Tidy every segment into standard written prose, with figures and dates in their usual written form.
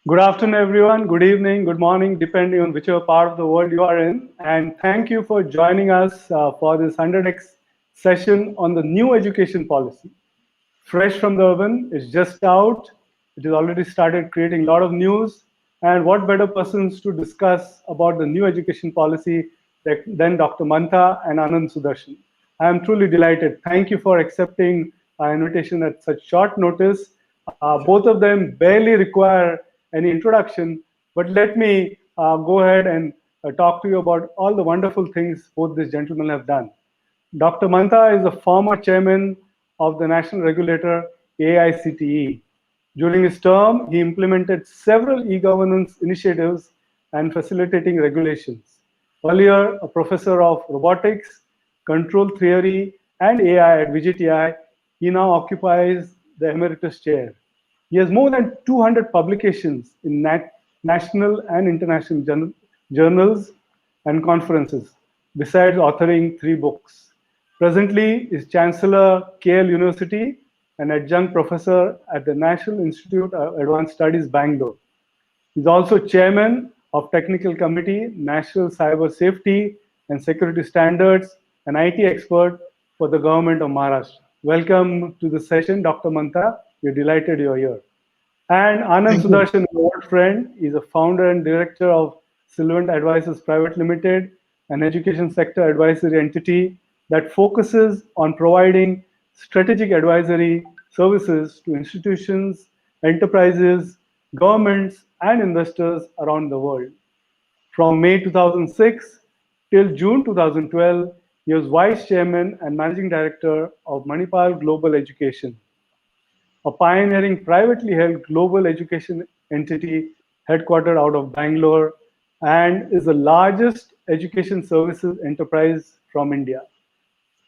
Good afternoon, everyone. Good evening, good morning, depending on whichever part of the world you are in. And thank you for joining us for this 100x session on the new education policy. Fresh from the oven, it's just out. It has already started creating a lot of news. And what better persons to discuss about the new education policy than Dr. Mantha and Anand Sudarshan. I am truly delighted. Thank you for accepting our invitation at such short notice. Both of them barely require any introduction, but let me go ahead and talk to you about all the wonderful things both these gentlemen have done. Dr. Mantha is a former chairman of the national regulator AICTE. During his term, he implemented several e-governance initiatives and facilitating regulations. Earlier, a professor of robotics, control theory, and AI at VGTI, he now occupies the emeritus chair. He has more than 200 publications in national and international journals and conferences, besides authoring 3 books. Presently is Chancellor KL University and adjunct professor at the National Institute of Advanced Studies, Bangalore. He's also chairman of Technical Committee, National Cyber Safety and Security Standards, an IT expert for the government of Maharashtra. Welcome to the session, Dr. Mantha. We're delighted you're here. And Anand Sudarshan, an old friend, is a founder and director of Sylvant Advisors Private Limited, an education sector advisory entity that focuses on providing strategic advisory services to institutions, enterprises, governments, and investors around the world. From May 2006 till June 2012, he was vice chairman and managing director of Manipal Global Education, a pioneering privately held global education entity headquartered out of Bangalore and is the largest education services enterprise from India.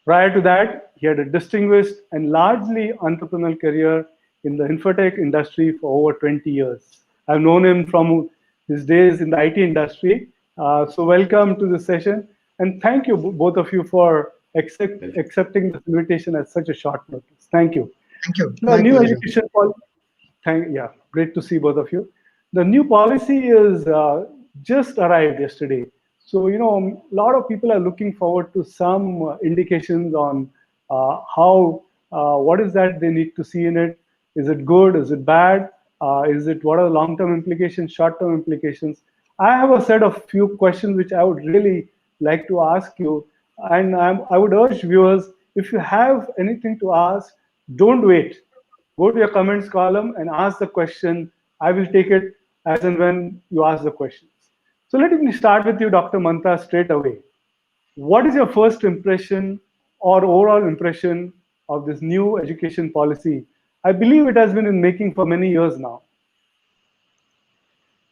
Prior to that, he had a distinguished and largely entrepreneurial career in the infotech industry for over 20 years. I've known him from his days in the IT industry. So welcome to the session. And thank you, both of you, for accepting this invitation at such a short notice. Thank you. Thank you. The new education policy, great to see both of you. The new policy is just arrived yesterday. So, a lot of people are looking forward to some indications on what is that they need to see in it. Is it good? Is it bad? What are the long-term implications, short-term implications? I have a set of few questions which I would really like to ask you. And I would urge viewers, if you have anything to ask, don't wait. Go to your comments column and ask the question. I will take it as and when you ask the questions. So let me start with you, Dr. Mantha, straight away. What is your first impression or overall impression of this new education policy? I believe it has been in making for many years now.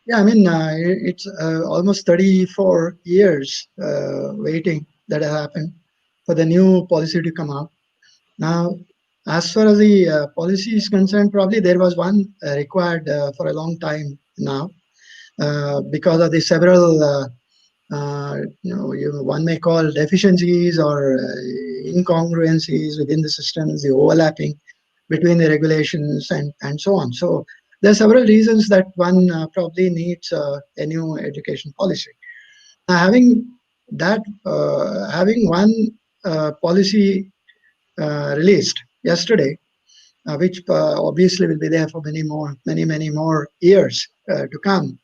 Yeah, I mean, it's almost 34 years waiting that has happened for the new policy to come out. Now, as far as the policy is concerned, probably there was one required for a long time now because of the several, one may call deficiencies or incongruencies within the systems, the overlapping between the regulations and so on. So there are several reasons that one probably needs a new education policy. Having one policy released yesterday, which obviously will be there for many more years to come.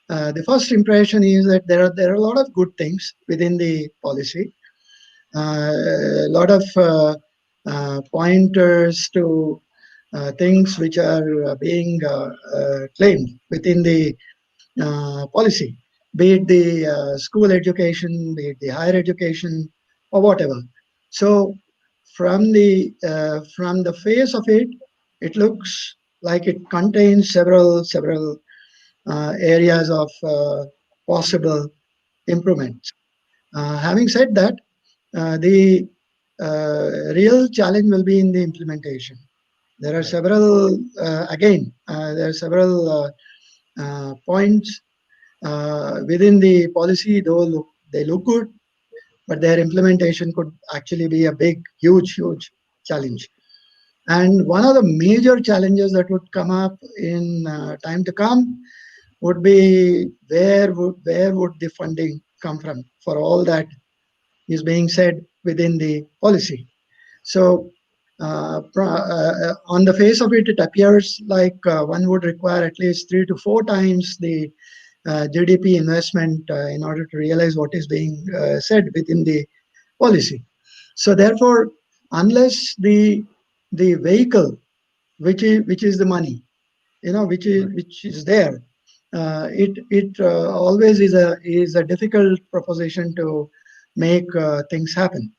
The first impression is that there are a lot of good things within the policy, a lot of pointers to things which are being claimed within the policy, be it the school education, be it the higher education, or whatever. So from the face of it, it looks like it contains several areas of possible improvements. Having said that, the real challenge will be in the implementation. There are several points within the policy, though they look good, but their implementation could actually be a big, huge challenge. And one of the major challenges that would come up in time to come would be where would the funding come from for all that is being said within the policy. So, on the face of it, it appears like one would require at least 3 to 4 times the GDP investment in order to realize what is being said within the policy. So, therefore, unless the vehicle, which is the money, which is there, it always is a difficult proposition to make things happen.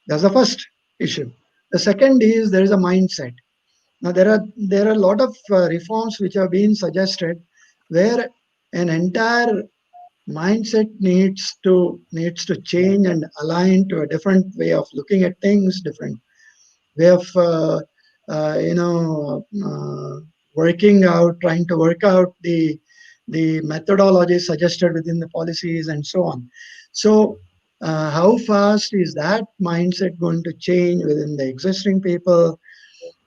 That's the first issue. The second is there is a mindset. Now there are a lot of reforms which have been suggested where an entire mindset needs to change and align to a different way of looking at things, different way of uh, you know trying to work out the methodology suggested within the policies and so on. So how fast is that mindset going to change within the existing people,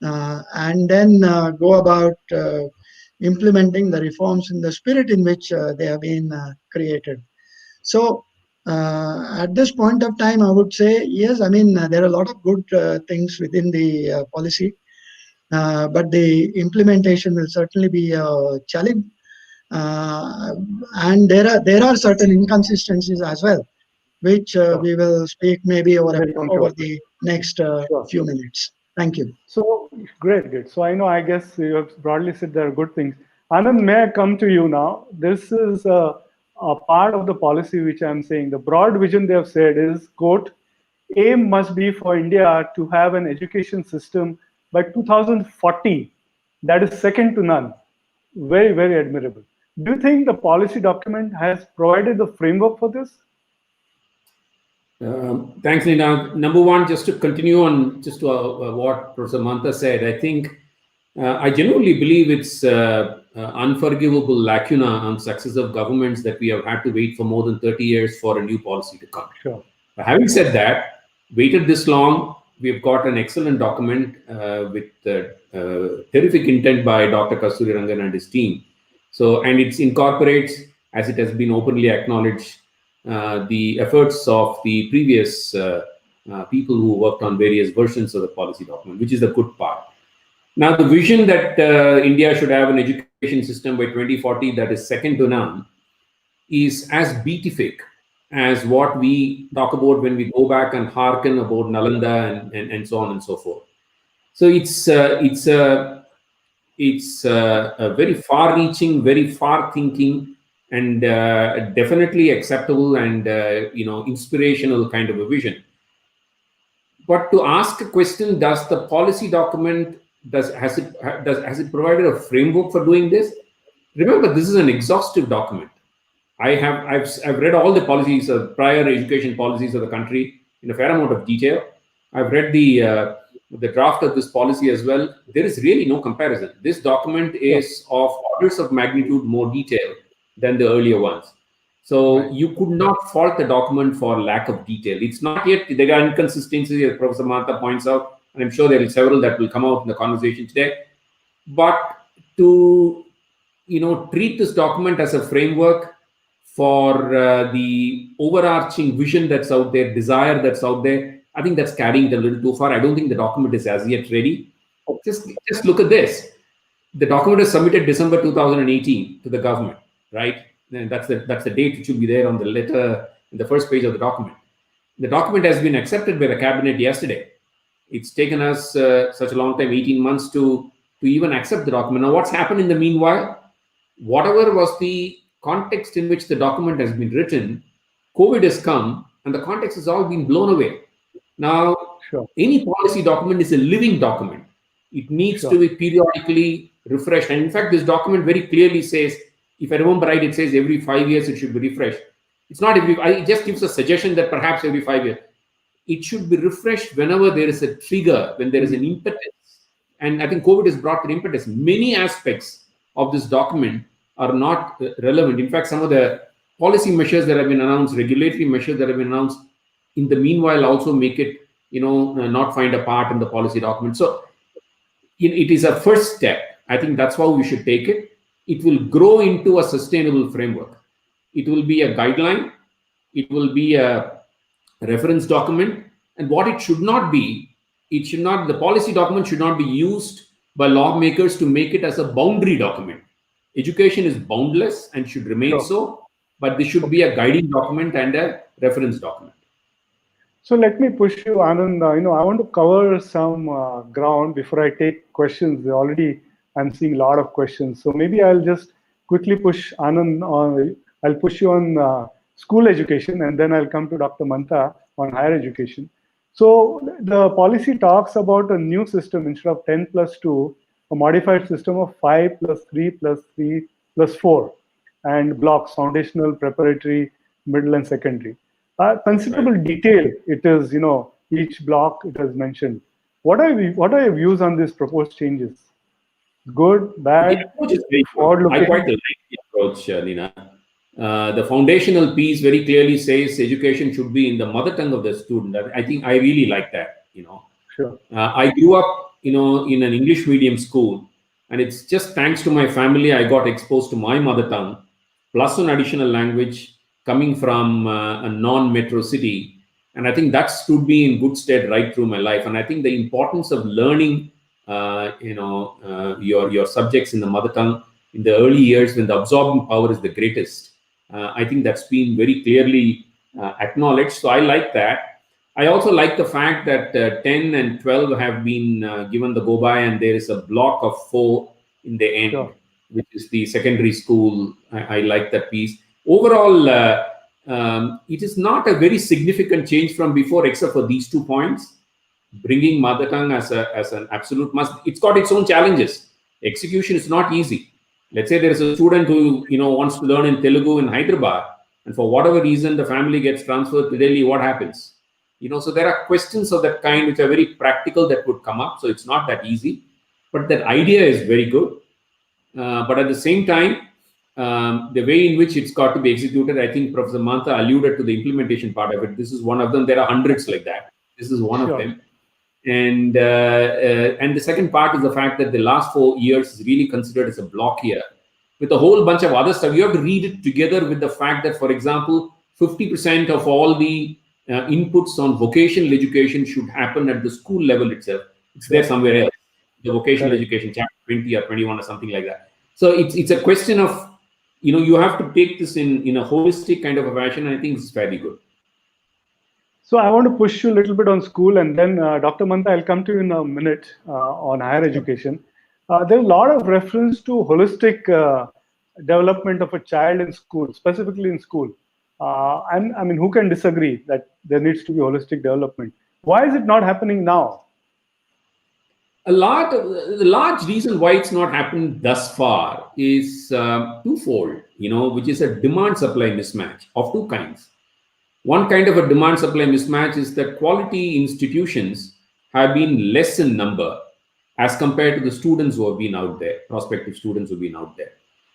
and then go about implementing the reforms in the spirit in which they have been created. So at this point of time, I would say yes. I mean, there are a lot of good things within the policy, but the implementation will certainly be a challenge. Uh, and there are certain inconsistencies as well, which Sure. we will speak maybe We'll come to over it. the next Sure. few minutes. Thank you. So great, great. So I guess you have broadly said there are good things. Anand, may I come to you now? This is a part of the policy which I'm saying. The broad vision they have said is, quote, aim must be for India to have an education system by 2040 that is second to none. Very, very admirable. Do you think the policy document has provided the framework for this? Thanks, Nina. Number one, just to continue on just to what Professor Mantha said, I think I genuinely believe it's unforgivable lacuna on successive governments that we have had to wait for more than 30 years for a new policy to come. Sure. But having said that, waited this long, we've got an excellent document with terrific intent by Dr. Kasturi Rangan and his team. So, and it incorporates, as it has been openly acknowledged, the efforts of the previous people who worked on various versions of the policy document, which is the good part. Now, the vision that India should have an education system by 2040 that is second to none is as beatific as what we talk about when we go back and hearken about Nalanda and so on and so forth. So it's a very far-reaching, very far-thinking, and definitely acceptable and inspirational kind of a vision. But to ask a question, does the policy document has it provided a framework for doing this? Remember, this is an exhaustive document. I've read all the policies, prior education policies of the country in a fair amount of detail. I've read the draft of this policy as well. There is really no comparison. This document is of orders of magnitude more detailed than the earlier ones. So you could not fault the document for lack of detail. It's not yet, there are inconsistencies, as Professor Mantha points out, and I'm sure there are several that will come out in the conversation today. But to treat this document as a framework for the overarching vision that's out there, desire that's out there, I think that's carrying it a little too far. I don't think the document is as yet ready. Just look at this. The document is submitted December 2018 to the government, right? And that's the date which will be there on the letter in the first page of the document. The document has been accepted by the cabinet yesterday. It's taken us such a long time, 18 months to even accept the document. Now, what's happened in the meanwhile? Whatever was the context in which the document has been written, COVID has come and the context has all been blown away. Now, any policy document is a living document. It needs to be periodically refreshed. And in fact, this document very clearly says, if I remember right, it says every 5 years it should be refreshed. It's not it just gives a suggestion that perhaps every 5 years. It should be refreshed whenever there is a trigger, when there is an impetus. And I think COVID has brought an impetus. Many aspects of this document are not relevant. In fact, some of the policy measures that have been announced, regulatory measures that have been announced, in the meanwhile also make it, not find a part in the policy document. So it is a first step. I think that's how we should take it. it will grow into a sustainable framework. It will be a guideline. It will be a reference document. And what it should not be, the policy document should not be used by lawmakers to make it as a boundary document. Education is boundless and should remain so, but this should be a guiding document and a reference document. So let me push you, Anand. I want to cover some ground before I take questions. Already, I'm seeing a lot of questions. So maybe I'll just quickly push Anand on. I'll push you on school education, and then I'll come to Dr. Mantha on higher education. So the policy talks about a new system instead of 10 plus 2, a modified system of 5 plus 3 plus 3 plus 4, and blocks: foundational, preparatory, middle, and secondary. Considerable detail it is, each block it has mentioned. What are your views on these proposed changes? Good, bad, the approach is very forward good. I looking? quite like the approach, Lina. The foundational piece very clearly says education should be in the mother tongue of the student. I think I really like that. Sure. I grew up, in an English medium school, and it's just thanks to my family I got exposed to my mother tongue, plus an additional language coming from a non-metro city. And I think that stood me in good stead right through my life. And I think the importance of learning, your subjects in the mother tongue in the early years when the absorbing power is the greatest. I think that's been very clearly acknowledged. So I like that. I also like the fact that 10 and 12 have been given the go-by, and there is a block of 4 in the end, Sure. which is the secondary school. I like that piece. Overall, it is not a very significant change from before, except for these 2 points. Bringing mother tongue as an absolute must. It's got its own challenges. Execution is not easy. Let's say there is a student who wants to learn in Telugu in Hyderabad, and for whatever reason the family gets transferred to Delhi. What happens? So there are questions of that kind which are very practical that would come up. So it's not that easy, but that idea is very good. But at the same time, the way in which it's got to be executed, I think Professor Mantha alluded to the implementation part of it. This is one of them. There are hundreds like that. This is one of them. And the second part is the fact that the last 4 years is really considered as a block year with a whole bunch of other stuff. You have to read it together with the fact that, for example, 50% of all the inputs on vocational education should happen at the school level itself. It's there somewhere else. The vocational education, chapter 20 or 21 or something like that. So it's a question of, you have to take this in a holistic kind of a fashion. I think it's fairly good. So I want to push you a little bit on school, and then Dr. Mantha, I'll come to you in a minute on higher education. There's a lot of reference to holistic development of a child in school, specifically in school. And I mean, who can disagree that there needs to be holistic development? Why is it not happening now? The large reason why it's not happened thus far is twofold, which is a demand-supply mismatch of 2 kinds. One kind of a demand-supply mismatch is that quality institutions have been less in number as compared to the students who have been out there, prospective students who have been out there.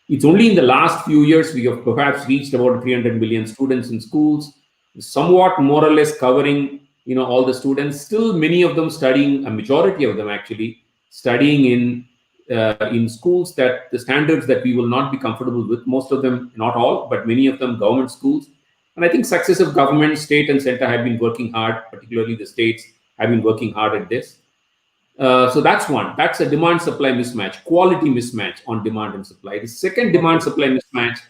It's only in the last few years we have perhaps reached about 300 million students in schools, somewhat more or less covering all the students. Still, many of them studying, a majority of them actually studying in schools that the standards that we will not be comfortable with. Most of them, not all, but many of them government schools. And I think successive governments, state and center, have been working hard, particularly the states have been working hard at this. So that's one. That's a demand-supply mismatch, quality mismatch on demand and supply. The second demand-supply mismatch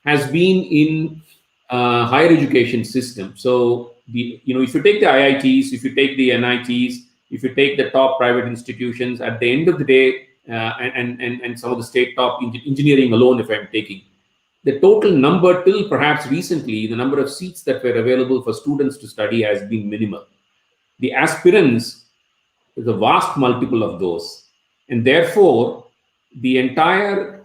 has been in higher education system. So if you take the IITs, if you take the NITs, if you take the top private institutions, at the end of the day, and some of the state top engineering alone, if I'm taking, the total number till perhaps recently, the number of seats that were available for students to study has been minimal. The aspirants is a vast multiple of those. And therefore, the entire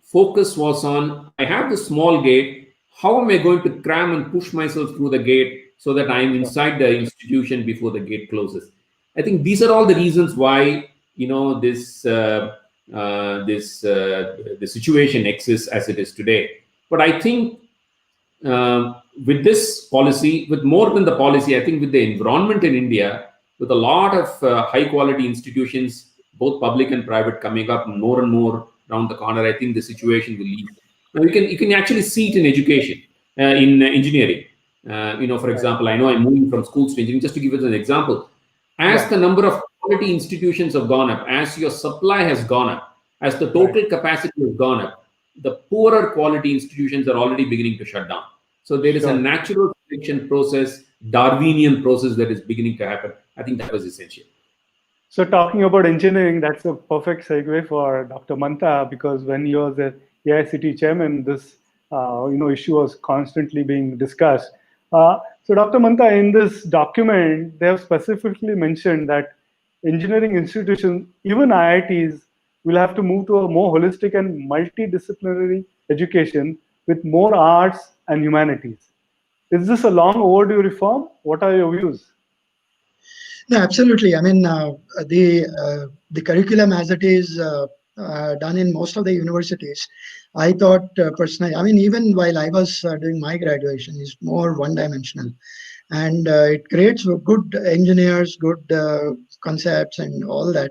focus was on, I have this small gate, how am I going to cram and push myself through the gate so that I'm inside the institution before the gate closes? I think these are all the reasons why, the situation exists as it is today. But I think with this policy, with more than the policy, I think with the environment in India, with a lot of high quality institutions, both public and private, coming up, more and more around the corner, I think the situation will ease. Now you can actually see it in education, in engineering. For example, I know I'm moving from schools to engineering. Just to give it an example, as the number of quality institutions have gone up, as your supply has gone up, as the total capacity has gone up, the poorer quality institutions are already beginning to shut down. So there is a natural selection process, Darwinian process that is beginning to happen. I think that was essential. So talking about engineering, that's a perfect segue for Dr. Mantha, because when he was the AICTE chairman, this issue was constantly being discussed. So Dr. Mantha, in this document, they have specifically mentioned that engineering institutions, even IITs, will have to move to a more holistic and multidisciplinary education with more arts and humanities. Is this a long overdue reform? What are your views? No, absolutely. I mean, the curriculum as it is done in most of the universities, I thought personally, I mean, even while I was doing my graduation, is more one-dimensional, and it creates good engineers, good concepts, and all that.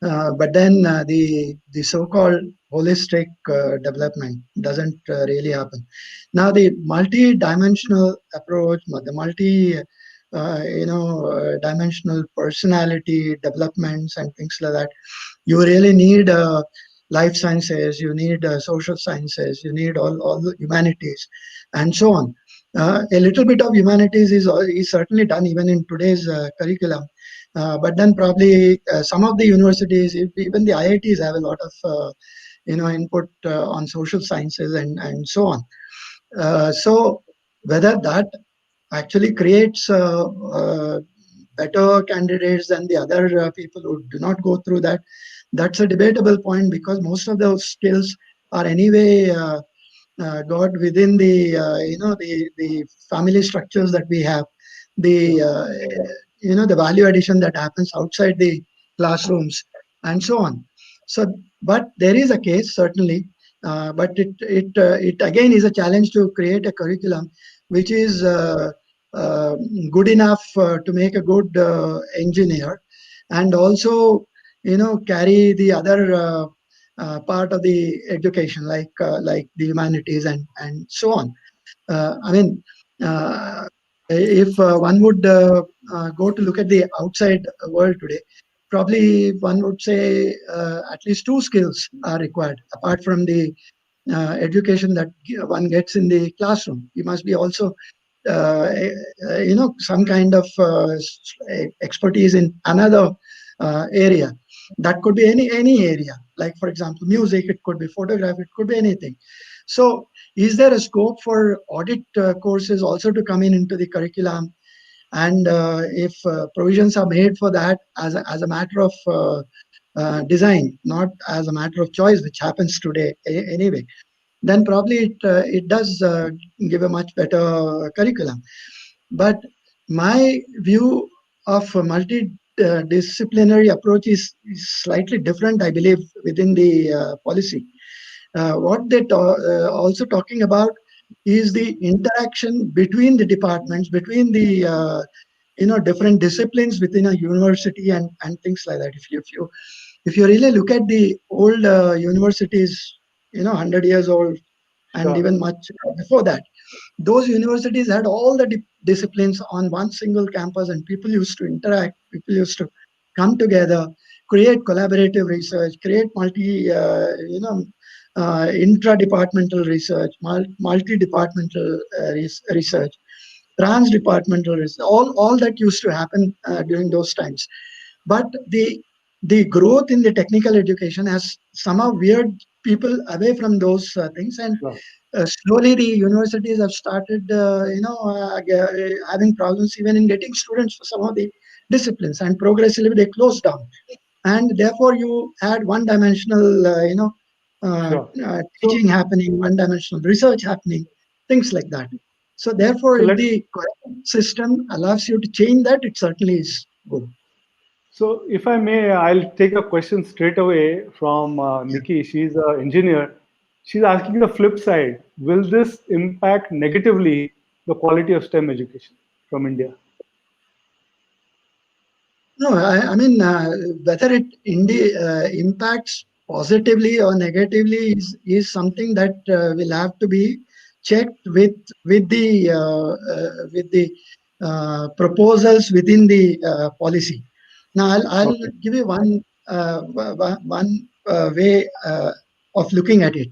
But then the so-called holistic development doesn't really happen. Now the multi-dimensional approach, the dimensional personality developments and things like that, you really need life sciences, you need social sciences, you need all the humanities, and so on. A little bit of humanities is certainly done even in today's curriculum. But then probably some of the universities, even the IITs, have a lot of input on social sciences and so on. So whether that actually creates better candidates than the other people who do not go through that, that's a debatable point, because most of those skills are anyway got within the family structures that we have, the the value addition that happens outside the classrooms and so on. So but there is a case certainly, but it again is a challenge to create a curriculum which is uh, good enough to make a good engineer, and also carry the other part of the education, like the humanities and so on. I mean, uh, if one would go to look at the outside world today, probably one would say at least two skills are required apart from the education that one gets in the classroom. You must be also some kind of expertise in another area. That could be any area, like for example music, it could be photography, it could be anything. So is there a scope for audit courses also to come in into the curriculum? And if provisions are made for that as a matter of design, not as a matter of choice, which happens today anyway, then probably it does give a much better curriculum. But my view of a multidisciplinary approach is slightly different, I believe, within the policy. What they also talking about is the interaction between the departments, between the different disciplines within a university and things like that. If you really look at the old universities, 100 years old, and even much before that, those universities had all the disciplines on one single campus, and people used to interact, people used to come together, create collaborative research, create intra-departmental research, multi-departmental research, trans-departmental research. All that used to happen during those times. But the growth in the technical education has somehow veered people away from those things, and slowly the universities have started having problems even in getting students for some of the disciplines, and progressively they closed down, and therefore you had one-dimensional teaching happening, one-dimensional research happening, things like that. So therefore, if the system allows you to change that, it certainly is good. So, if I may, I'll take a question straight away from Nikki. She's an engineer. She's asking the flip side: will this impact negatively the quality of STEM education from India? No, I mean whether it impacts positively or negatively is something that will have to be checked with the proposals within the policy. Now, I'll Okay. give you one way of looking at it.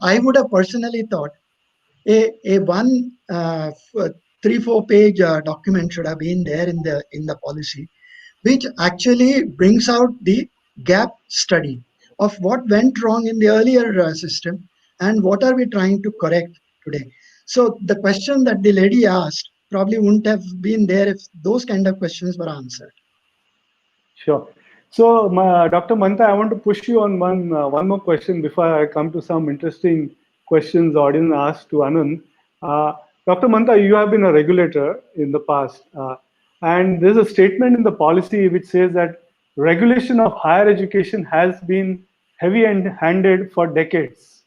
I would have personally thought a one 3-4 page document should have been there in the policy, which actually brings out the gap study of what went wrong in the earlier system and what are we trying to correct today. So the question that the lady asked probably wouldn't have been there if those kind of questions were answered. Sure. So, Dr. Mantha, I want to push you on one more question before I come to some interesting questions the audience asked to Anand. Dr. Mantha, you have been a regulator in the past, and there's a statement in the policy which says that regulation of higher education has been heavy-handed for decades.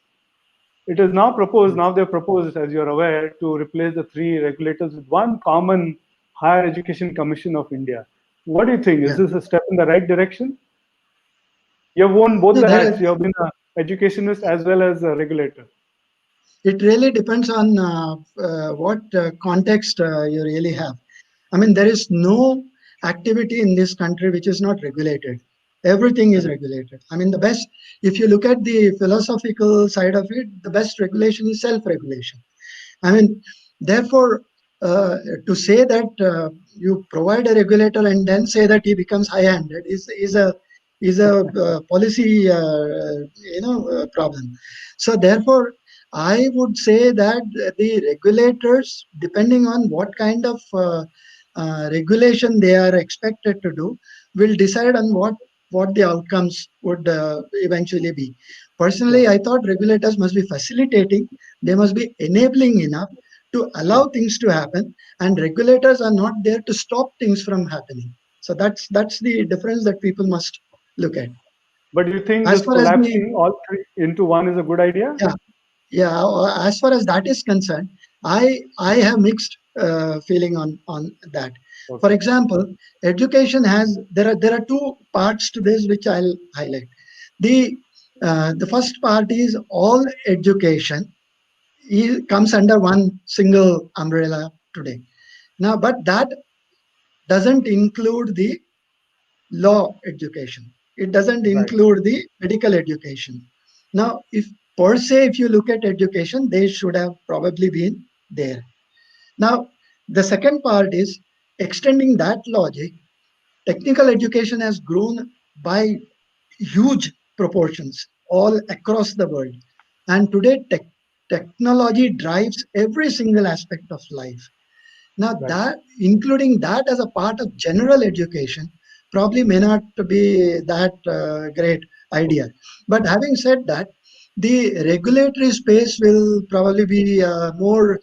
It is now proposed, now they've proposed, as you're aware, to replace the three regulators with one common Higher Education Commission of India. What do you think? Is Yeah. this a step in the right direction? You've worn both No, the hats. You have been an educationist as well as a regulator. it really depends on what context you really have. I mean, there is no activity in this country which is not regulated. Everything is regulated. I mean, the best, if you look at the philosophical side of it, the best regulation is self-regulation. I mean, therefore, to say that you provide a regulator and then say that he becomes high-handed is a policy problem. So therefore, I would say that the regulators, depending on what kind of regulation they are expected to do, will decide on what the outcomes would eventually be. Yeah, Personally, I thought regulators must be facilitating, they must be enabling enough to yeah. allow things to happen, and regulators are not there to stop things from happening. So that's the difference that people must look at. But do you think As this far as the collapsing all three into one is a good idea? yeah, yeah, as far as that is concerned, I have mixed feeling on that. For Okay. example, education has there are two parts to this which I'll highlight. The first part is all education comes under one single umbrella today. Now, but that doesn't include the law education. It doesn't Right. include the medical education. Now, if per se, if you look at education, they should have probably been there. Now, the second part is extending that logic. Technical education has grown by huge proportions all across the world. And today, technology drives every single aspect of life. Now, Right. that including that as a part of general education probably may not be that great idea. But having said that, the regulatory space will probably be more,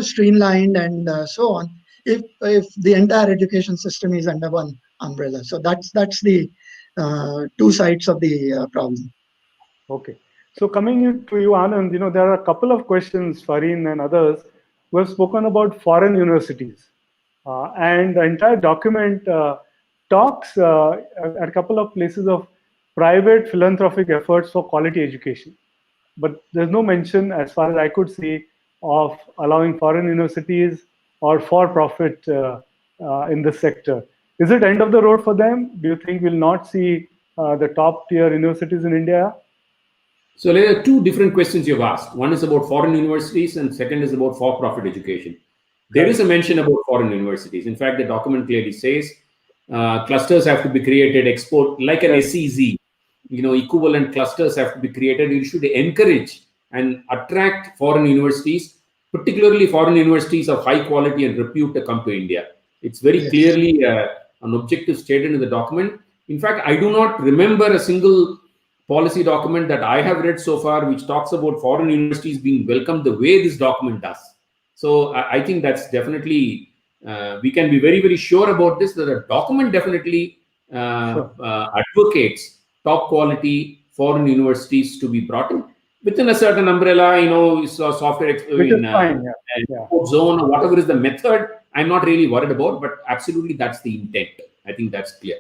streamlined and so on if the entire education system is under one umbrella. So that's the two sides of the problem. Okay. So coming to you, Anand, there are a couple of questions, Fareen and others, who have spoken about foreign universities. And the entire document talks at a couple of places of private philanthropic efforts for quality education. But there's no mention, as far as I could see, of allowing foreign universities or for-profit in this sector. Is it end of the road for them? Do you think we'll not see the top-tier universities in India? So there are two different questions you've asked. One is about foreign universities and second is about for-profit education. There is Correct. a mention about foreign universities. In fact, the document clearly says clusters have to be created, export, like an Correct. SEZ, equivalent clusters have to be created. You should encourage and attract foreign universities, particularly foreign universities of high quality and repute to come to India. It's very Yes. clearly an objective stated in the document. In fact, I do not remember a single policy document that I have read so far which talks about foreign universities being welcomed the way this document does. So I think that's definitely, we can be very, very sure about this, that the document definitely Sure. advocates top quality foreign universities to be brought in within a certain umbrella, software Which is in fine. Yeah. Yeah. export zone or whatever is the method. I'm not really worried about, but absolutely that's the intent. I think that's clear.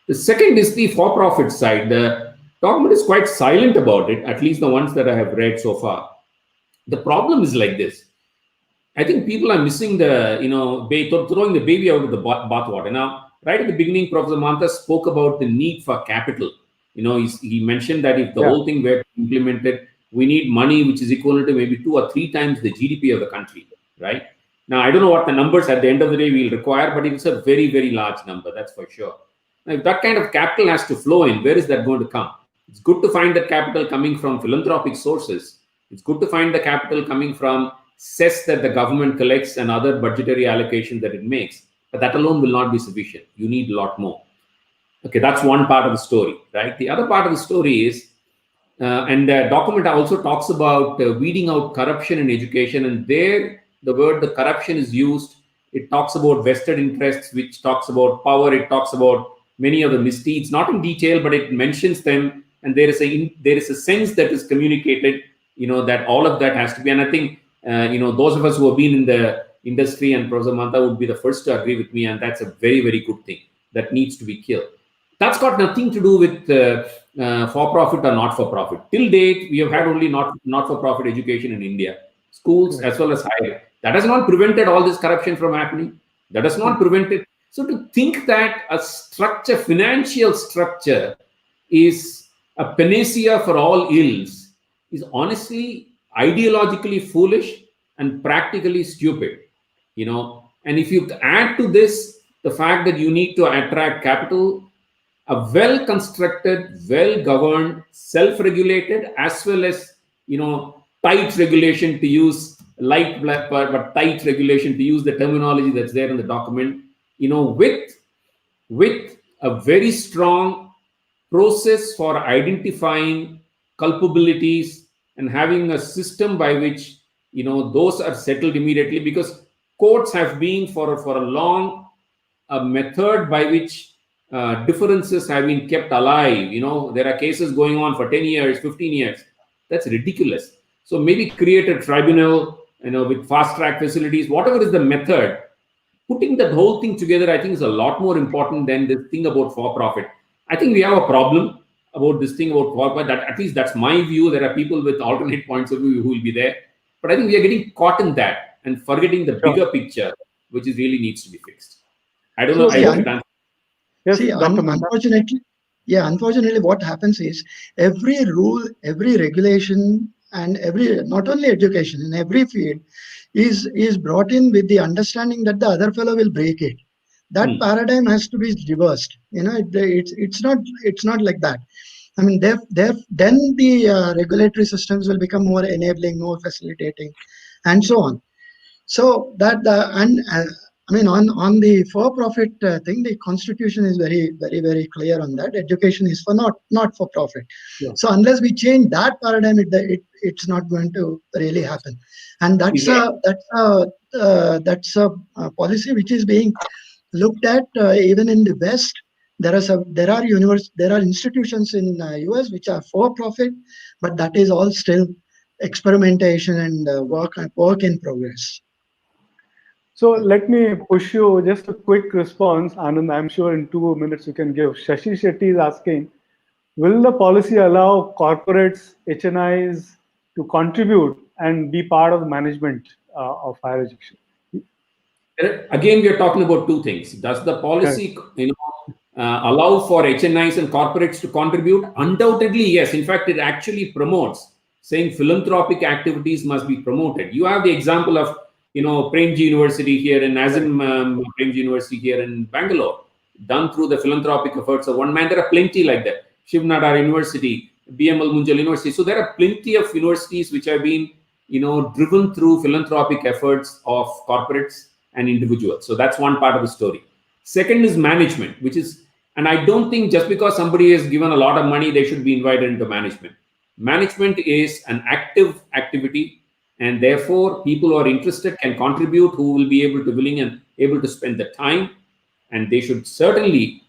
The second is the for-profit side. The document is quite silent about it, at least the ones that I have read so far. The problem is like this. I think people are missing the, throwing the baby out of the bathwater. Now, right at the beginning, Professor Mantha spoke about the need for capital. He mentioned that if the whole thing were implemented, we need money which is equivalent to maybe 2 or 3 times the GDP of the country, right? Now, I don't know what the numbers at the end of the day will require, but it's a very, very large number, that's for sure. Now, if that kind of capital has to flow in, where is that going to come? It's good to find that capital coming from philanthropic sources. It's good to find the capital coming from cess that the government collects and other budgetary allocations that it makes. But that alone will not be sufficient. You need a lot more. Okay, that's one part of the story, right? The other part of the story is, and the document also talks about weeding out corruption in education. And there, the word the corruption is used. It talks about vested interests, which talks about power. It talks about many of the misdeeds, not in detail, but it mentions them. And there is a sense that is communicated, that all of that has to be. And I think, those of us who have been in the industry, and Professor Mantha would be the first to agree with me, and that's a very, very good thing that needs to be killed. That's got nothing to do with for-profit or not-for-profit. Till date, we have had only not-for-profit education in India, schools as well as higher. That has not prevented all this corruption from happening. That has not prevented. So to think that a financial structure, is a panacea for all ills is honestly ideologically foolish and practically stupid. And if you add to this the fact that you need to attract capital, a well-constructed, well-governed, self-regulated, as well as tight regulation, to use light but tight regulation, to use the terminology that's there in the document, with a very strong process for identifying culpabilities and having a system by which those are settled immediately, because courts have been for a long a method by which differences have been kept alive. There are cases going on for 10 years, 15 years. That's ridiculous. So maybe create a tribunal, with fast track facilities, whatever is the method. Putting that whole thing together, I think, is a lot more important than this thing about for-profit. I think we have a problem about this thing about for-profit. That, at least that's my view. There are people with alternate points of view who will be there. But I think we are getting caught in that and forgetting the bigger picture, which is really needs to be fixed. I don't know. Unfortunately, what happens is every rule, every regulation, and not only education, in every field is brought in with the understanding that the other fellow will break it. That paradigm has to be reversed. It's not like that. I mean, then the regulatory systems will become more enabling, more facilitating, and so on. So that on the for-profit thing, the Constitution is very, very, very clear on that. Education is for not for profit. Yeah. So unless we change that paradigm, it's not going to really happen. And that's a policy which is being looked at even in the West. There are institutions in US which are for profit, but that is all still experimentation and work in progress. So let me push you just a quick response, Anand. I'm sure in 2 minutes you can give. Shashi Shetty is asking, will the policy allow corporates, HNIs to contribute and be part of the management of higher education? Again, we are talking about two things. Does the policy allow for HNIs and corporates to contribute? Undoubtedly, yes. In fact, it actually promotes, saying philanthropic activities must be promoted. You have the example of Premji University here in Premji University here in Bangalore, done through the philanthropic efforts of one man. There are plenty like that. Shiv Nadar University, BML Munjal University. So there are plenty of universities which have been, driven through philanthropic efforts of corporates and individuals. So that's one part of the story. Second is management, which is, and I don't think just because somebody has given a lot of money, they should be invited into management. Management is an active activity. And therefore, people who are interested can contribute, who will be willing and able to spend the time. And they should certainly,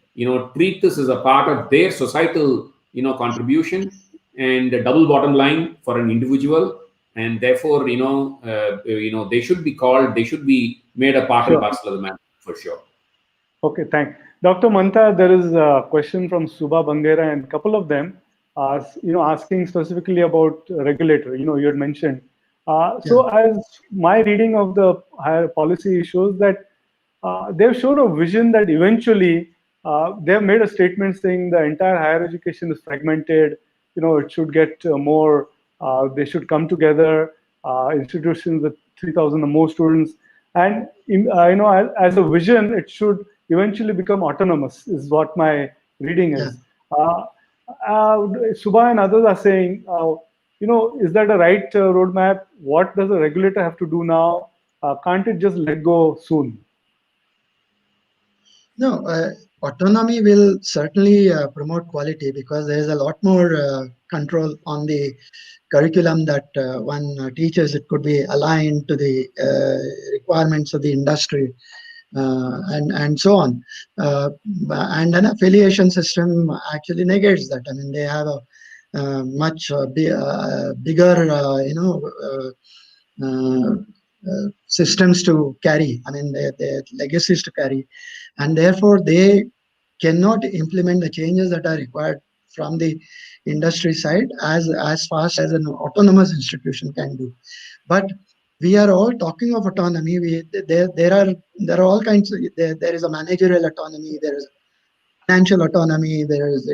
treat this as a part of their societal, contribution, and a double bottom line for an individual. And therefore, they should be called, they should be made a part and parcel of the management for sure. Okay, thanks. Dr. Mantha, there is a question from Suba Bangera and a couple of them are, asking specifically about regulator. You had mentioned. Yeah, So as my reading of the higher policy shows that they've shown a vision that eventually they've made a statement saying the entire higher education is fragmented. It should get more. They should come together. Institutions with 3,000 or more students, and as a vision, it should eventually become autonomous. Is what my reading yeah. is. Uh, Subha and others are saying, is that a right roadmap? What does the regulator have to do now? Can't it just let go soon? No, autonomy will certainly promote quality because there is a lot more control on the curriculum that one teaches. It could be aligned to the requirements of the industry and so on. And an affiliation system actually negates that. I mean, they have a much bigger, systems to carry. I mean, their legacies to carry, and therefore they cannot implement the changes that are required from the industry side as fast as an autonomous institution can do. But we are all talking of autonomy. There are all kinds. There is a managerial autonomy. There is financial autonomy. There is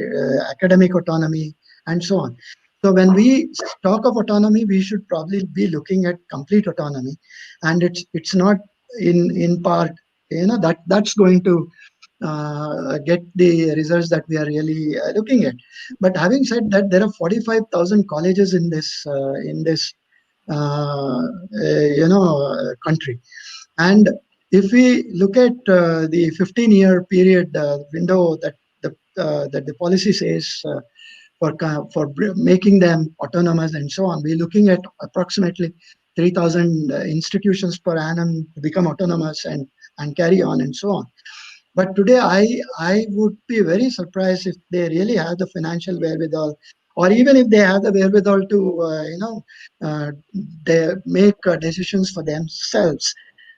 academic autonomy, and so on. So when we talk of autonomy, we should probably be looking at complete autonomy, and it's not in part. That's going to get the results that we are really looking at. But having said that, there are 45,000 colleges in this country, and if we look at the 15-year period window that the policy says for making them autonomous and so on, we're looking at approximately 3,000 institutions per annum to become autonomous and carry on and so on. But today, I would be very surprised if they really have the financial wherewithal, or even if they have the wherewithal to, they make decisions for themselves.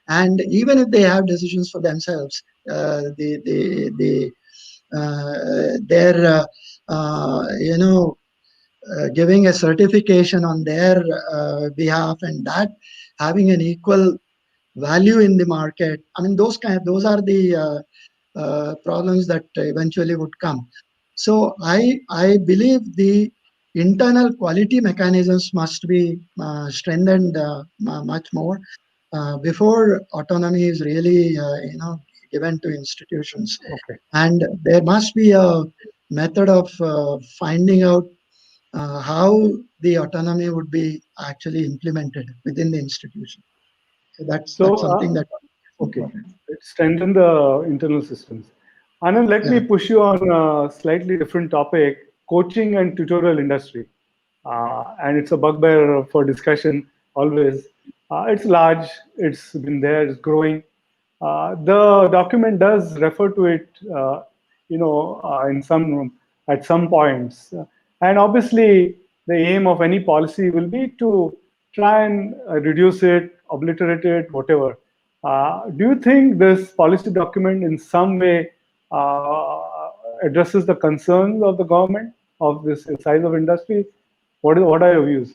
And even if they have decisions for themselves, they're giving a certification on their behalf, and that having an equal value in the market. I mean, those are the problems that eventually would come. So I believe the internal quality mechanisms must be strengthened much more before autonomy is really given to institutions. Okay. And there must be a method of finding out how the autonomy would be actually implemented within the institution. So that's So, something that is okay, important. strengthen the internal systems. Anand, let me Yeah. push you on a slightly different topic: coaching and tutorial industry. And it's a bugbear for discussion always. It's large, it's been there, it's growing. The document does refer to it, in some at some points, and obviously the aim of any policy will be to try and reduce it, obliterate it, whatever. Do you think this policy document in some way addresses the concerns of the government of this size of industry? What are your views?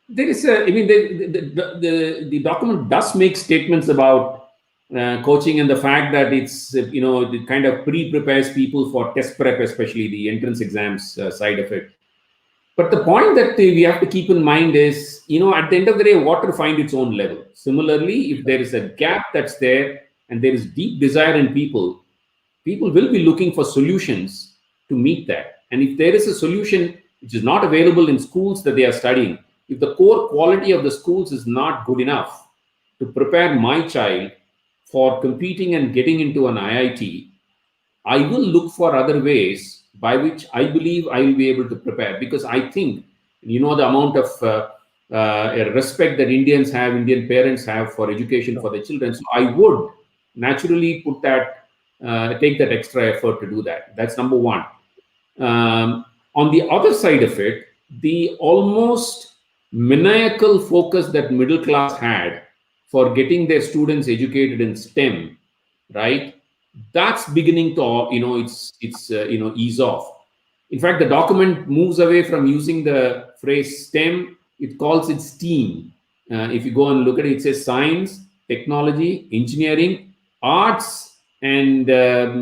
There is a, I mean, the document does make statements about coaching and the fact that it's, it kind of pre-prepares people for test prep, especially the entrance exams side of it. But the point that we have to keep in mind is, at the end of the day, water finds its own level. Similarly, if there is a gap that's there and there is deep desire in people, people will be looking for solutions to meet that. And if there is a solution which is not available in schools that they are studying, if the core quality of the schools is not good enough to prepare my child for competing and getting into an IIT, I will look for other ways by which I believe I will be able to prepare, because I think, the amount of respect that Indian parents have for education for their children. So I would naturally take that extra effort to do that. That's number one. On the other side of it, the almost maniacal focus that middle class had for getting their students educated in STEM, right? that's beginning to, ease off. In fact, the document moves away from using the phrase STEM. It calls it STEAM. If you go and look at it, it says science, technology, engineering, arts, and the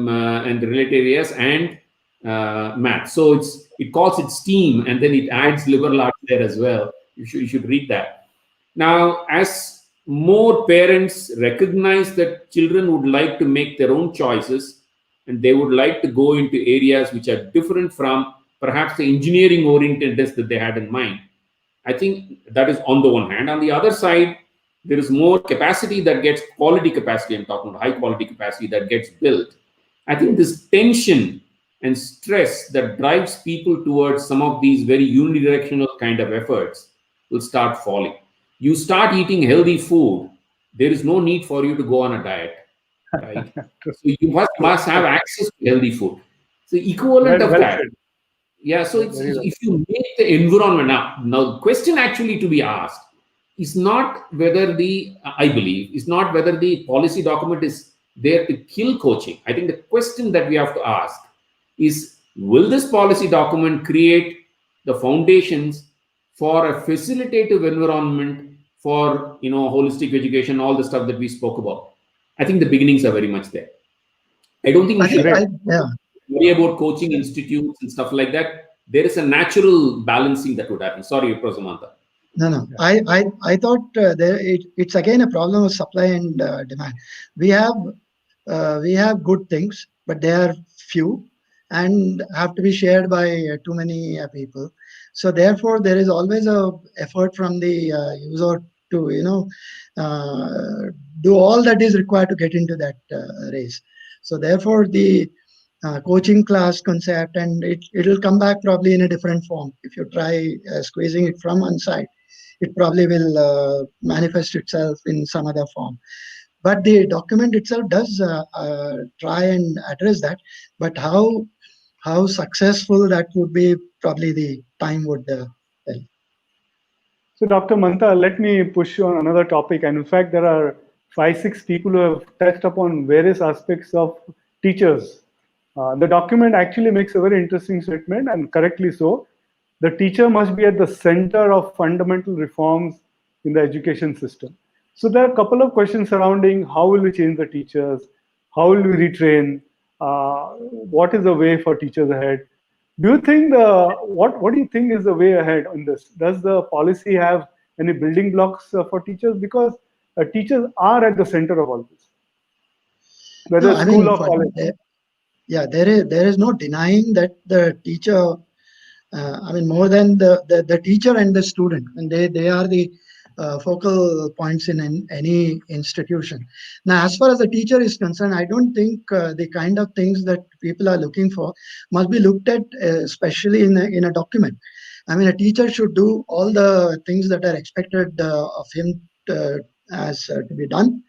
related areas, and math. So it calls it STEAM, and then it adds liberal arts there as well. You should read that. Now, as more parents recognize that children would like to make their own choices and they would like to go into areas which are different from perhaps the engineering orientedness that they had in mind, I think that is on the one hand. On the other side, there is more capacity that gets, quality capacity, I'm talking about high quality capacity that gets built. I think this tension and stress that drives people towards some of these very unidirectional kind of efforts will start falling. You start eating healthy food, there is no need for you to go on a diet, right? So you must have access to healthy food. So equivalent of Well that. said. Yeah, so Very well. if you make the environment now the question actually to be asked is not whether I believe, is not whether the policy document is there to kill coaching. I think the question that we have to ask is, will this policy document create the foundations for a facilitative environment for, holistic education, all the stuff that we spoke about? I think the beginnings are very much there. I don't think we should worry about coaching institutes and stuff like that. There is a natural balancing that would happen. Sorry, S.S.Mantha. No. I thought it's again a problem of supply and demand. We have good things, but they are few and have to be shared by too many people. So therefore, there is always a effort from the user to do all that is required to get into that race. So therefore, the coaching class concept, and it'll come back probably in a different form. If you try squeezing it from one side, it probably will manifest itself in some other form. But the document itself does try and address that. But how successful that would be, probably the time would tell. So, Dr. Mantha, let me push you on another topic. And in fact, there are 5-6 people who have touched upon various aspects of teachers. The document actually makes a very interesting statement, and correctly so. The teacher must be at the center of fundamental reforms in the education system. So there are a couple of questions surrounding how will we change the teachers, how will we retrain, what is the way for teachers ahead. Do you think what do you think is the way ahead on this? Does the policy have any building blocks for teachers? Because teachers are at the center of all this, whether school or college. There is no denying that the teacher. More than the teacher and the student, and they are the focal points in any institution. Now, as far as the teacher is concerned, I don't think the kind of things that people are looking for must be looked at, especially in a document. A teacher should do all the things that are expected of him to be done.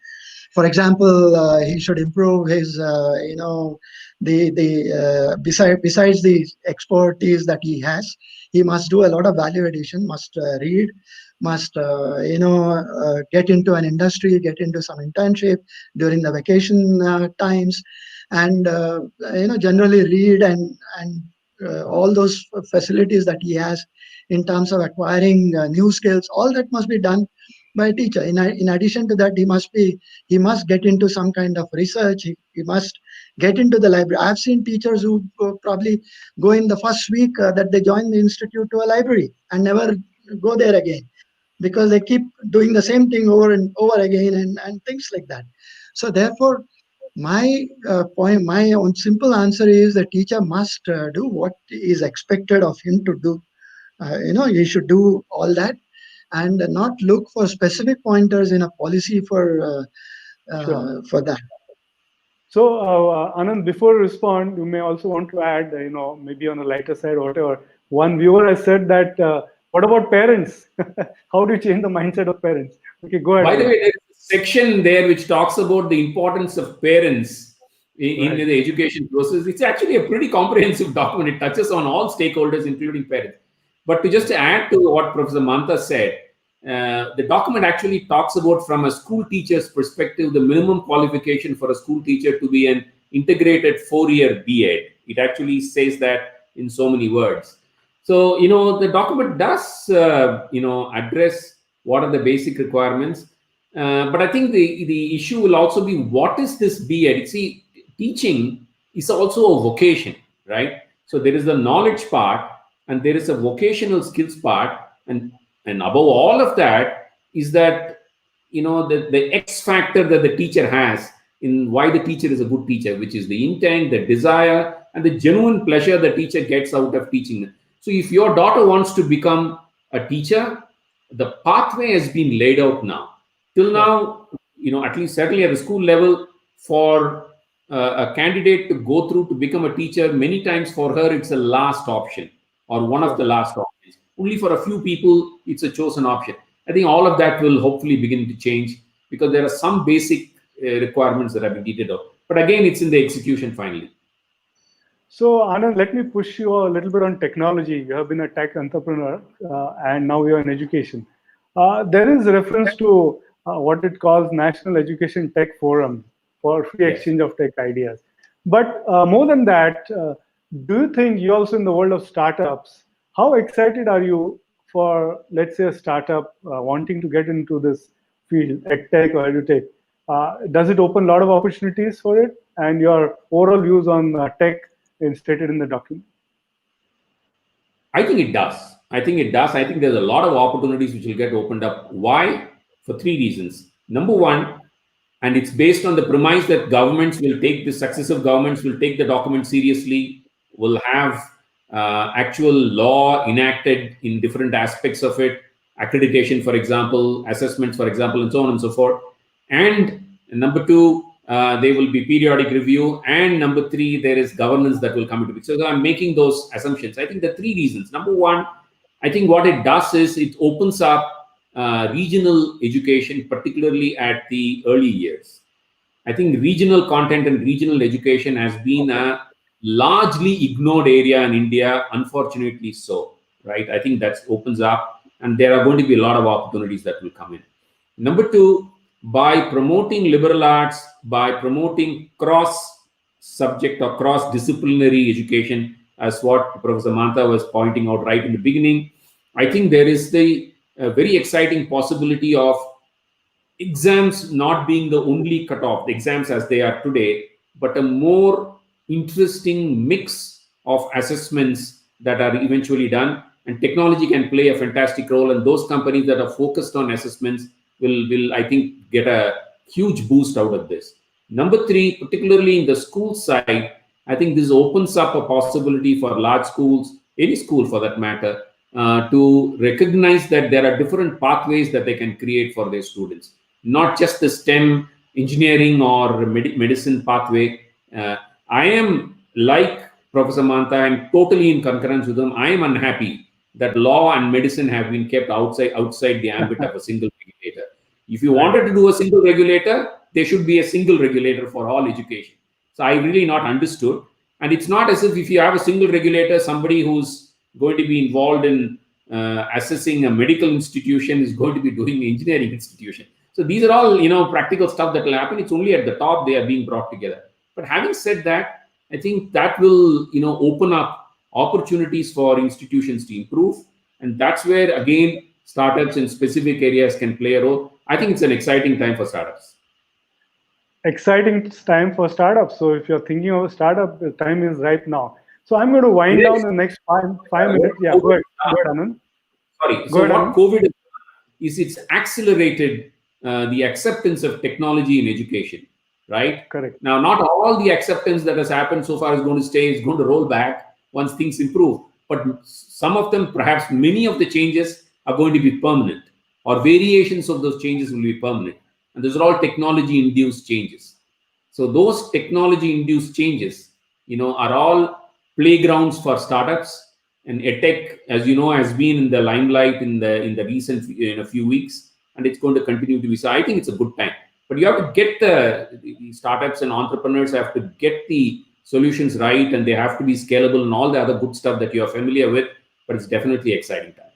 For example, he should improve his, besides the expertise that he has, he must do a lot of value addition, must read, must get into an industry, get into some internship during the vacation times, and generally read and all those facilities that he has in terms of acquiring new skills. All that must be done by a teacher. In addition to that, he must get into some kind of research. He must get into the library. I've seen teachers who probably go in the first week that they join the institute to a library and never go there again, because they keep doing the same thing over and over again and things like that. So therefore, my own simple answer is the teacher must do what is expected of him to do. He should do all that and not look for specific pointers in a policy for that. So, Anand, before you respond, you may also want to add, maybe on a lighter side or whatever. One viewer has said that, what about parents? How do you change the mindset of parents? Okay, go ahead. By the way, there is a section there which talks about the importance of parents in the education process. It's actually a pretty comprehensive document. It touches on all stakeholders, including parents. But to just add to what Professor Mantha said, the document actually talks about, from a school teacher's perspective, the minimum qualification for a school teacher to be an integrated 4-year B.Ed. It actually says that in so many words. So, the document does, address what are the basic requirements. But I think the issue will also be, what is this B.Ed? See, teaching is also a vocation, right? So there is the knowledge part and there is a vocational skills part. And above all of that is that, the X factor that the teacher has in why the teacher is a good teacher, which is the intent, the desire, and the genuine pleasure the teacher gets out of teaching. So if your daughter wants to become a teacher, the pathway has been laid out now. Till now, at least certainly at the school level, for a candidate to go through to become a teacher, many times for her, it's a last option or one of the last options. Only for a few people, it's a chosen option. I think all of that will hopefully begin to change because there are some basic requirements that have been detailed out. But again, it's in the execution finally. So, Anand, let me push you a little bit on technology. You have been a tech entrepreneur and now you're in education. There is reference to what it calls National Education Tech Forum for free exchange of tech ideas. But more than that, do you think you also in the world of startups, how excited are you for, let's say, a startup wanting to get into this field, edtech or edutech? Does it open a lot of opportunities for it? And your overall views on tech stated in the document? I think it does. I think there's a lot of opportunities which will get opened up. Why? For 3 reasons. Number one, and it's based on the premise that successive governments will take the document seriously, will have actual law enacted in different aspects of it, accreditation, for example, assessments, for example, and so on and so forth. And number 2, there will be periodic review. And number 3, there is governance that will come into it. So I'm making those assumptions. I think the 3 reasons. Number 1, I think what it does is it opens up regional education, particularly at the early years. I think regional content and regional education has been a largely ignored area in India, unfortunately so, right? I think that opens up and there are going to be a lot of opportunities that will come in. Number 2, by promoting liberal arts, by promoting cross-subject or cross-disciplinary education, as what Professor Mantha was pointing out right in the beginning, I think there is the very exciting possibility of exams not being the only cutoff, the exams as they are today, but a more interesting mix of assessments that are eventually done. And technology can play a fantastic role. And those companies that are focused on assessments will I think, get a huge boost out of this. Number 3, particularly in the school side, I think this opens up a possibility for large schools, any school for that matter, to recognize that there are different pathways that they can create for their students, not just the STEM, engineering or medicine pathway. I am like Professor Mantha, I'm totally in concurrence with him. I am unhappy that law and medicine have been kept outside the ambit of a single regulator. If you wanted to do a single regulator, there should be a single regulator for all education. So I really not understood. And it's not as if you have a single regulator, somebody who's going to be involved in assessing a medical institution is going to be doing engineering institution. So these are all, practical stuff that will happen. It's only at the top they are being brought together. But having said that, I think that will, open up opportunities for institutions to improve. And that's where, again, startups in specific areas can play a role. I think it's an exciting time for startups. Exciting time for startups. So if you're thinking of a startup, the time is right now. So I'm going to wind down the next five minutes. Yeah, go ahead, Anand. Sorry. So what COVID is, it's accelerated the acceptance of technology in education, right? Correct. Now, not all the acceptance that has happened so far is going to stay. It's going to roll back once things improve. But some of them, perhaps many of the changes are going to be permanent, or variations of those changes will be permanent. And those are all technology-induced changes. So those technology-induced changes, are all playgrounds for startups. And edtech, as you know, has been in the limelight in the recent few weeks, and it's going to continue to be. So I think it's a good time. But you have to get the startups and entrepreneurs have to get the solutions right, and they have to be scalable and all the other good stuff that you are familiar with. But it's definitely exciting times.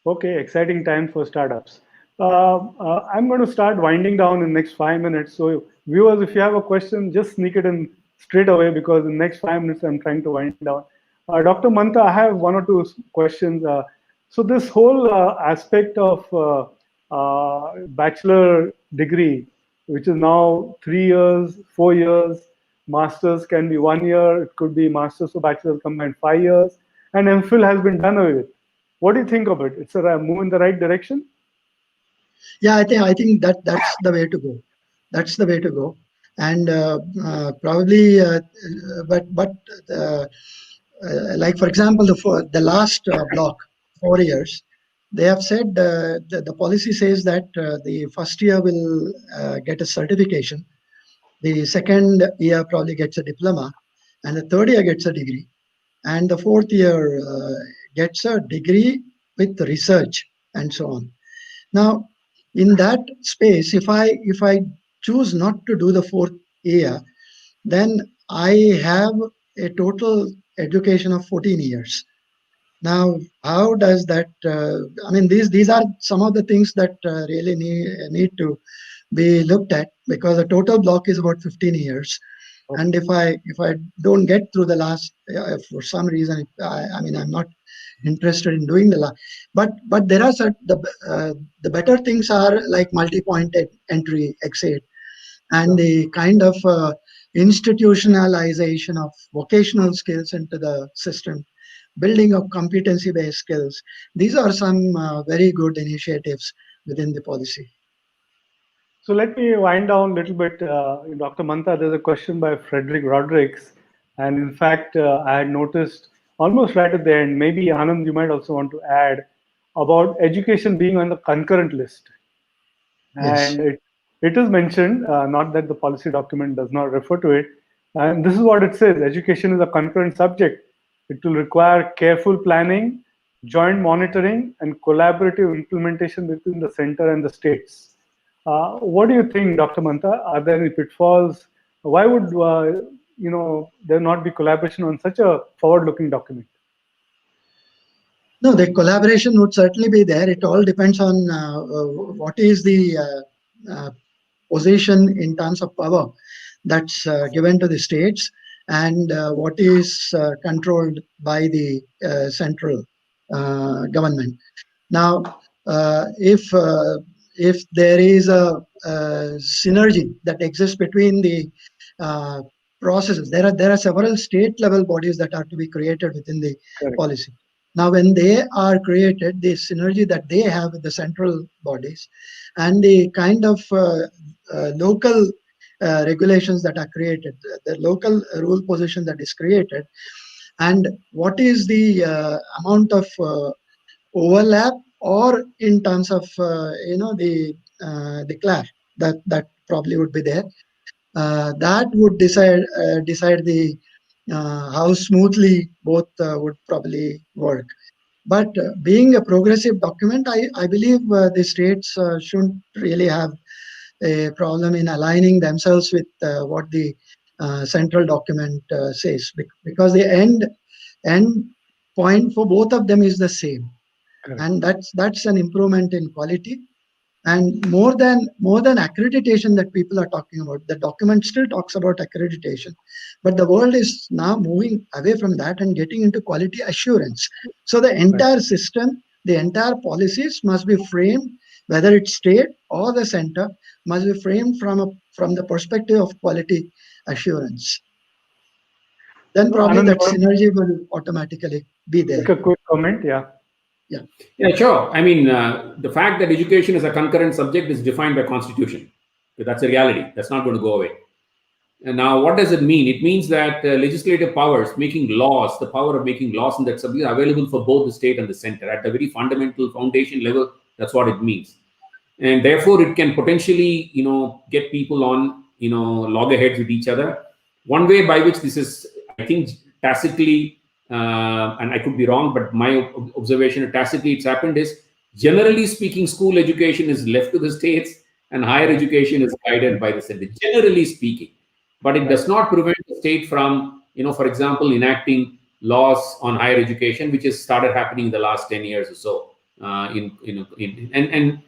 Okay, exciting time for startups. I'm going to start winding down in the next 5 minutes. So viewers, if you have a question, just sneak it in straight away, because in the next 5 minutes I'm trying to wind down. Dr. Mantha, I have one or two questions. So this whole aspect of bachelor degree, which is now 3 years, 4 years, masters can be 1 year, it could be masters or bachelor's combined 5 years, and MPhil has been done away with. What do you think of it? It's a move in the right direction? Yeah, I think that's the way to go. That's the way to go. And probably, but like for example, the last block, 4 years, they have said the policy says that the first year will get a certification, the second year probably gets a diploma, and the third year gets a degree, and the fourth year gets a degree with research and so on. Now, in that space, if I choose not to do the fourth year, then I have a total education of 14 years. Now, how does that? I mean, these are some of the things that really need to be looked at, because the total block is about 15 years. And if I don't get through the last, for some reason, I mean, I'm not interested in doing the last. But there are the better things are like multi-point entry, exit, and the kind of institutionalization of vocational skills into the system, building of competency-based skills. These are some very good initiatives within the policy. So let me wind down a little bit, Dr. Mantha. There's a question by Frederick Rodrigues, and in fact, I had noticed almost right at the end. Maybe Anand, you might also want to add about education being on the concurrent list. Yes. And it is mentioned, not that the policy document does not refer to it. And this is what it says: education is a concurrent subject. It will require careful planning, joint monitoring, and collaborative implementation between the center and the states. What do you think, Dr. Mantha? Are there any pitfalls? Why would there not be collaboration on such a forward-looking document? No, the collaboration would certainly be there. It all depends on what is the position in terms of power that's given to the states, and what is controlled by the central government. Now, if there is a synergy that exists between the processes, there are several state level bodies that are to be created within the policy. Now, when they are created, the synergy that they have with the central bodies and the kind of local regulations that are created, the local rule position that is created, and what is the amount of overlap or in terms of the clash that probably would be there, that would decide the how smoothly both would probably work. But being a progressive document, I believe the states shouldn't really have a problem in aligning themselves with what the central document says, because the end point for both of them is the same. Correct. And that's an improvement in quality. And more than accreditation that people are talking about, the document still talks about accreditation, but the world is now moving away from that and getting into quality assurance. So the entire system, the entire policies must be framed, whether it's state or the center, must be framed from the perspective of quality assurance. Then probably that synergy will automatically be there. Make a quick comment, yeah. Yeah, sure. I mean, the fact that education is a concurrent subject is defined by Constitution. That's a reality. That's not going to go away. And now, what does it mean? It means that legislative powers, making laws, the power of making laws in that subject are available for both the state and the center. At the very fundamental foundation level, that's what it means. And therefore, it can potentially, get people on, loggerheads with each other. One way by which this is, I think, tacitly, and I could be wrong, but my observation tacitly it's happened is, generally speaking, school education is left to the states and higher education is guided by the center, generally speaking. But it does not prevent the state from, for example, enacting laws on higher education, which has started happening in the last 10 years or so. And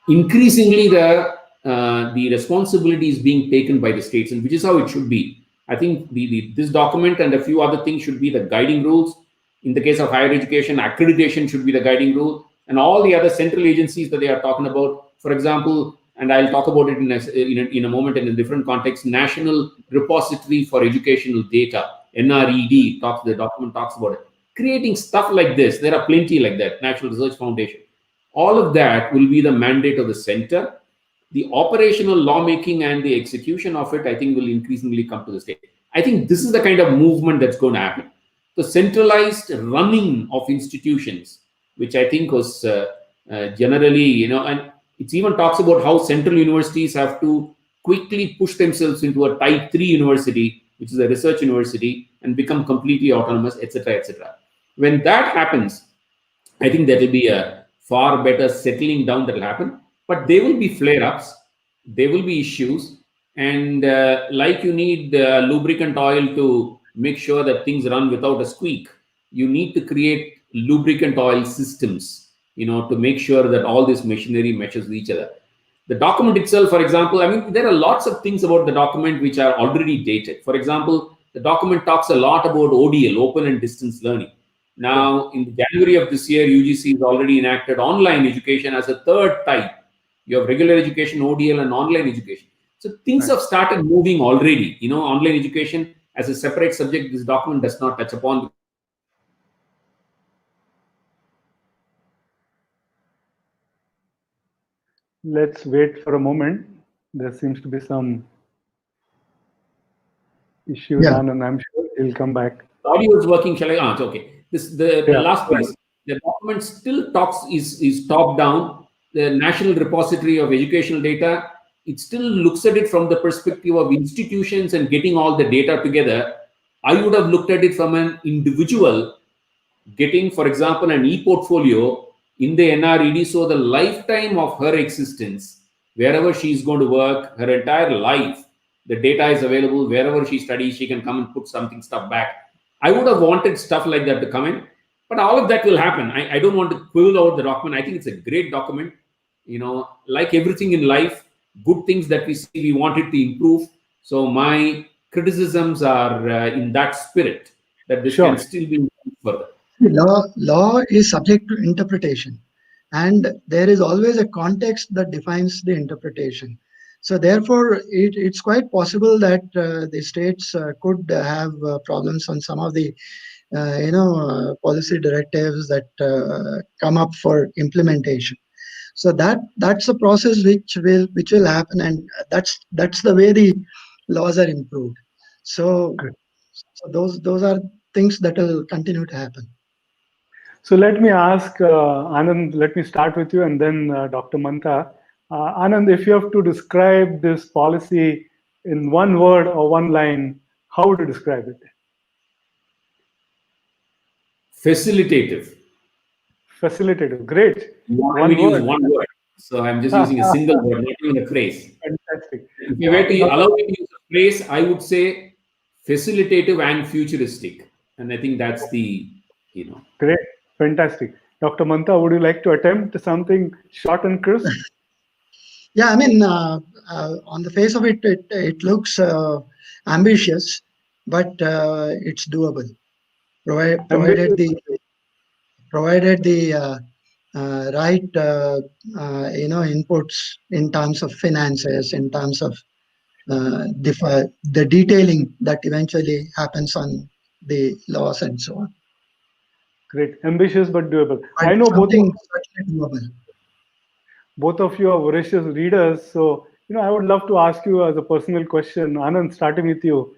increasingly, the the responsibility is being taken by the states, and which is how it should be. I think this document and a few other things should be the guiding rules. In the case of higher education, accreditation should be the guiding rule, and all the other central agencies that they are talking about. For example, and I'll talk about it in a moment in a different context, National Repository for Educational Data, NRED, the document talks about it. Creating stuff like this, there are plenty like that, National Research Foundation. All of that will be the mandate of the center. The operational lawmaking and the execution of it, I think, will increasingly come to the state. I think this is the kind of movement that's going to happen. The centralized running of institutions, which I think was generally, and it even talks about how central universities have to quickly push themselves into a type 3 university, which is a research university, and become completely autonomous, etc., etc. When that happens, I think there will be a far better settling down that will happen. But there will be flare-ups, there will be issues, and like you need lubricant oil to make sure that things run without a squeak, you need to create lubricant oil systems, to make sure that all this machinery meshes with each other. The document itself, for example, I mean, there are lots of things about the document which are already dated. For example, the document talks a lot about ODL, open and distance learning. Now, in January of this year, UGC has already enacted online education as a third type. You have regular education, ODL, and online education. So things have started moving already. Online education as a separate subject, this document does not touch upon. Let's wait for a moment. There seems to be some issues on, and I'm sure he'll come back. The audio is working. Shall I? It's okay. The last piece. The document still is top down. The National Repository of Educational Data, it still looks at it from the perspective of institutions and getting all the data together. I would have looked at it from an individual getting, for example, an e-portfolio in the NRED, so the lifetime of her existence, wherever she's going to work, her entire life, the data is available. Wherever she studies, she can come and put stuff back. I would have wanted stuff like that to come in, but all of that will happen. I don't want to quibble over the document. I think it's a great document. Like everything in life, good things that we see, we want it to improve. So my criticisms are in that spirit, that this can still be improved further. Law is subject to interpretation, and there is always a context that defines the interpretation. So therefore, it's quite possible that the states could have problems on some of the policy directives that come up for implementation. So that's a process which will happen, and that's the way the laws are improved. So those are things that will continue to happen. So let me ask Anand. Let me start with you, and then Dr. Mantha. Anand, if you have to describe this policy in one word or one line, how would you describe it? Facilitative. Facilitative. Great. One word. So I'm just using a single word, not even a phrase. Fantastic. If you were to allow me to use a phrase, I would say facilitative and futuristic. And I think that's the, Great. Fantastic. Dr. Mantha, would you like to attempt something short and crisp? Yeah, I mean, on the face of it, it looks ambitious, but it's doable, provided the right inputs in terms of finances, in terms of the detailing that eventually happens on the laws and so on. Great, ambitious but doable. But I know both of you are voracious readers, so I would love to ask you as a personal question. Anand, starting with you,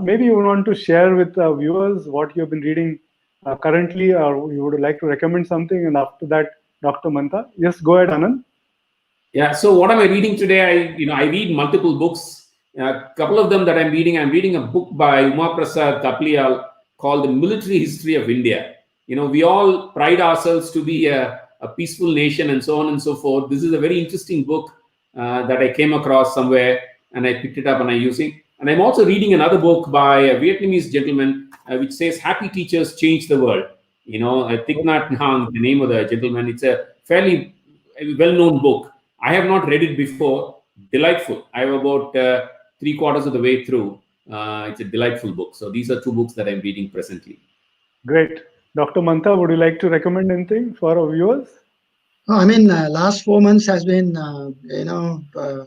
maybe you want to share with viewers what you have been reading currently, or you would like to recommend something, and after that, Dr. Mantha. Yes, go ahead, Anand. Yeah. So what am I reading today? I read multiple books. A couple of them that I'm reading a book by Uma Prasad Kapliyal called The Military History of India. We all pride ourselves to be a peaceful nation and so on and so forth. This is a very interesting book that I came across somewhere, and I picked it up and I'm using. And I'm also reading another book by a Vietnamese gentleman which says Happy Teachers Change the World. Thich Nhat Hanh, the name of the gentleman. It's a fairly well-known book. I have not read it before, delightful. I'm about 3/4 of the way through. It's a delightful book. So these are two books that I'm reading presently. Great. Dr. Mantha, would you like to recommend anything for our viewers? Oh, I mean, last 4 months has been,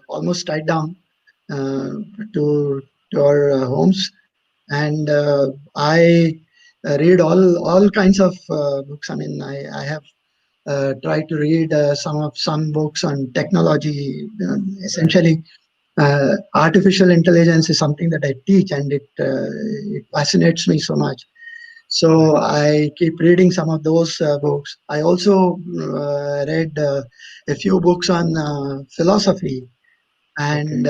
almost tied down to our homes, and I read all kinds of books. I mean, I have tried to read some books on technology. Essentially, artificial intelligence is something that I teach, and it fascinates me so much. So I keep reading some of those books. I also read a few books on philosophy and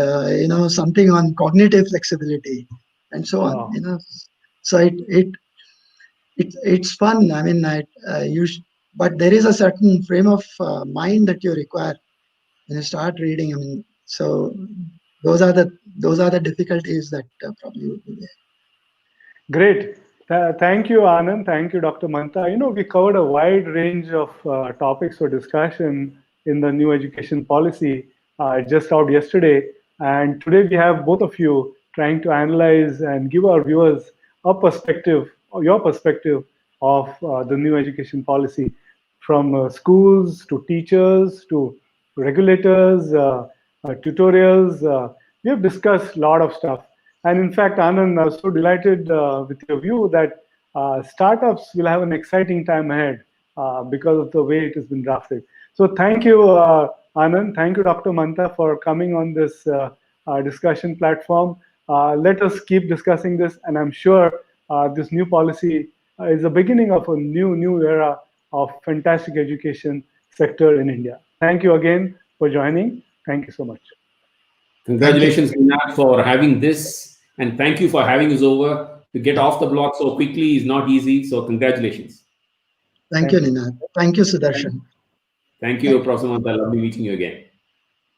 something on cognitive flexibility and so on. Wow. So it's fun. I mean, but there is a certain frame of mind that you require when you start reading. I mean, so those are the difficulties that probably would be there. Great. Thank you, Anand. Thank you, Dr. Mantha. We covered a wide range of topics for discussion in the new education policy just out yesterday. And today we have both of you trying to analyze and give our viewers a perspective, or your perspective of the new education policy, from schools to teachers to regulators, tutorials. We have discussed a lot of stuff. And in fact, Anand, I was so delighted with your view that startups will have an exciting time ahead because of the way it has been drafted. So thank you, Anand. Thank you, Dr. Mantha, for coming on this discussion platform. Let us keep discussing this, and I'm sure this new policy is the beginning of a new era of fantastic education sector in India. Thank you again for joining. Thank you so much. Congratulations, Anand, for having this, and thank you for having us over. To get off the block so quickly is not easy. So congratulations. Thank you, Nina. Thank you, Sudarshan. Thank you, Professor Mantha. Lovely meeting you again.